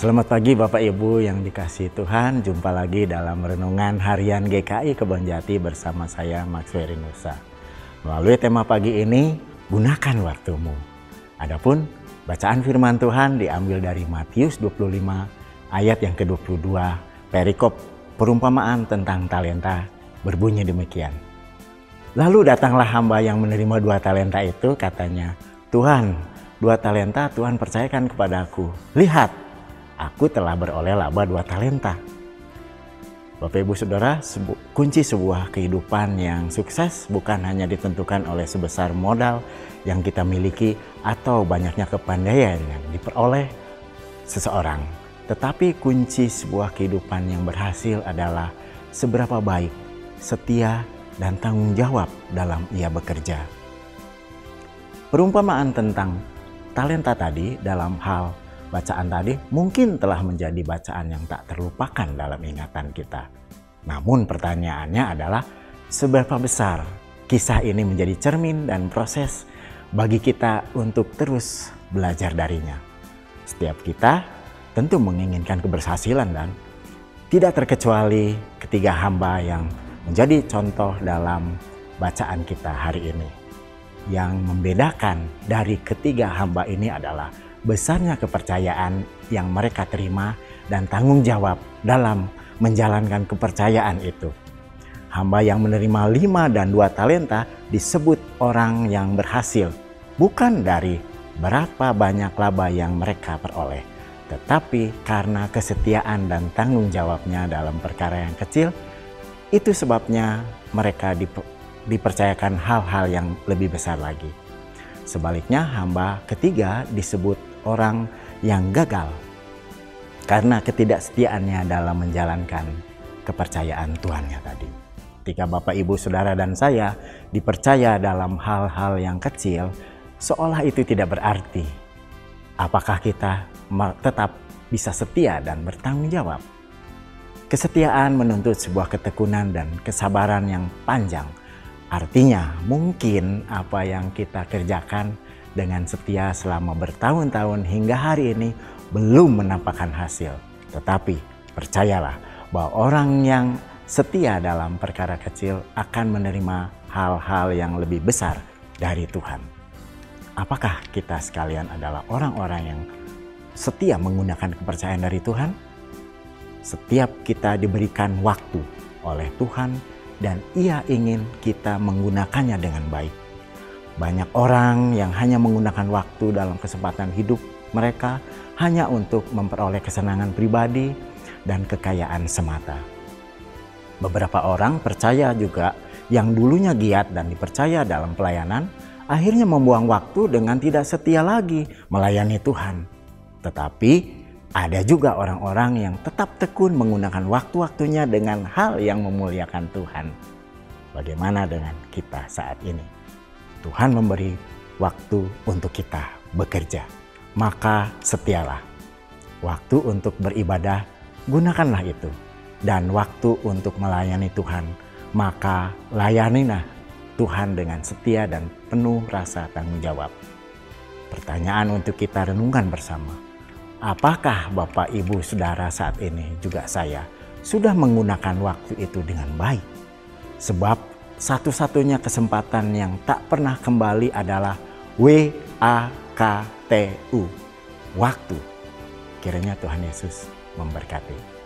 Selamat pagi Bapak Ibu yang dikasihi Tuhan. Jumpa lagi dalam Renungan Harian GKI Kebonjati bersama saya Max Verinusa. Melalui tema pagi ini, gunakan waktumu. Adapun bacaan firman Tuhan diambil dari Matius 25 ayat yang ke-22, perikop perumpamaan tentang talenta berbunyi demikian. Lalu datanglah hamba yang menerima 2 talenta itu, katanya, "Tuhan, 2 talenta Tuhan percayakan kepadaku. Lihat, aku telah beroleh laba 2 talenta." Bapak Ibu Saudara, kunci sebuah kehidupan yang sukses bukan hanya ditentukan oleh sebesar modal yang kita miliki atau banyaknya kepandaian yang diperoleh seseorang. Tetapi kunci sebuah kehidupan yang berhasil adalah seberapa baik, setia, dan tanggung jawab dalam ia bekerja. Perumpamaan tentang talenta tadi dalam hal bacaan tadi mungkin telah menjadi bacaan yang tak terlupakan dalam ingatan kita. Namun pertanyaannya adalah seberapa besar kisah ini menjadi cermin dan proses bagi kita untuk terus belajar darinya. Setiap kita tentu menginginkan keberhasilan dan tidak terkecuali ketiga hamba yang menjadi contoh dalam bacaan kita hari ini. Yang membedakan dari ketiga hamba ini adalah besarnya kepercayaan yang mereka terima dan tanggung jawab dalam menjalankan kepercayaan itu. Hamba yang menerima 5 dan 2 talenta disebut orang yang berhasil, bukan dari berapa banyak laba yang mereka peroleh, tetapi karena kesetiaan dan tanggung jawabnya dalam perkara yang kecil. Itu sebabnya mereka dipercayakan hal-hal yang lebih besar lagi. Sebaliknya, hamba ketiga disebut orang yang gagal karena ketidaksetiaannya dalam menjalankan kepercayaan Tuhannya tadi. Ketika Bapak, Ibu, Saudara, dan saya dipercaya dalam hal-hal yang kecil, seolah itu tidak berarti. Apakah kita tetap bisa setia dan bertanggung jawab? Kesetiaan menuntut sebuah ketekunan dan kesabaran yang panjang. Artinya mungkin apa yang kita kerjakan dengan setia selama bertahun-tahun hingga hari ini belum menampakkan hasil. Tetapi percayalah bahwa orang yang setia dalam perkara kecil akan menerima hal-hal yang lebih besar dari Tuhan. Apakah kita sekalian adalah orang-orang yang setia menggunakan kepercayaan dari Tuhan? Setiap kita diberikan waktu oleh Tuhan dan Ia ingin kita menggunakannya dengan baik. Banyak orang yang hanya menggunakan waktu dalam kesempatan hidup mereka hanya untuk memperoleh kesenangan pribadi dan kekayaan semata. Beberapa orang percaya juga yang dulunya giat dan dipercaya dalam pelayanan, akhirnya membuang waktu dengan tidak setia lagi melayani Tuhan. Tetapi ada juga orang-orang yang tetap tekun menggunakan waktu-waktunya dengan hal yang memuliakan Tuhan. Bagaimana dengan kita saat ini? Tuhan memberi waktu untuk kita bekerja, maka setialah. Waktu untuk beribadah, gunakanlah itu. Dan waktu untuk melayani Tuhan, maka layanilah Tuhan dengan setia dan penuh rasa tanggung jawab. Pertanyaan untuk kita renungkan bersama. Apakah Bapak, Ibu, Saudara saat ini juga saya sudah menggunakan waktu itu dengan baik? Sebab satu-satunya kesempatan yang tak pernah kembali adalah WAKTU, waktu. Kiranya Tuhan Yesus memberkati.